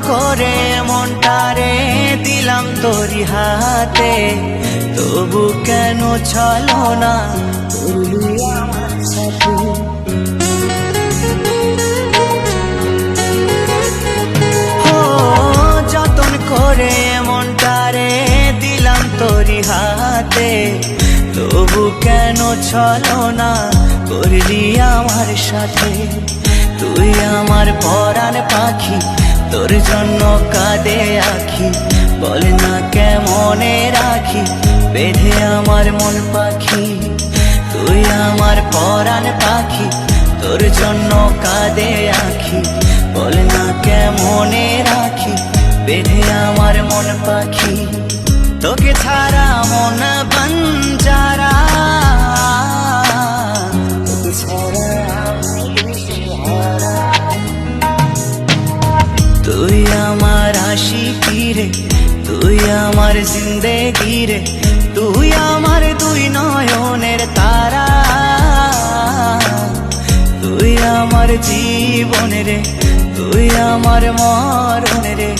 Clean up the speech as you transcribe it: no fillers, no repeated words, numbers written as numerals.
করে মনটারে দিলাম তোরি হাতে, তবু কেন ছলো না করলি আমার সাথে। ও যতন করে মনটারে দিলাম তোরি হাতে, তবু কেন ছলো না করলি আমার সাথে। তুই আমার পরাণ পাখি, তোর জন্য কাঁদে আখি, বল না কেমনে রাখি বেঁধে আমার মন পাখি। তুই আমার পরাণ পাখি, তোর জন্য কাঁদে আখি, বল না কেমনে রাখি বেঁধে আমার মন পাখি। তোকে ছাড়া মন বাঞ্জারা, তোকে ছাড়া তুই আমার আশিকি রে, তুই আমার জিন্দেগি রে, তুই আমার দুই নয়নের তারা। তুই আমার জীবন রে, তুই আমার মরণ রে।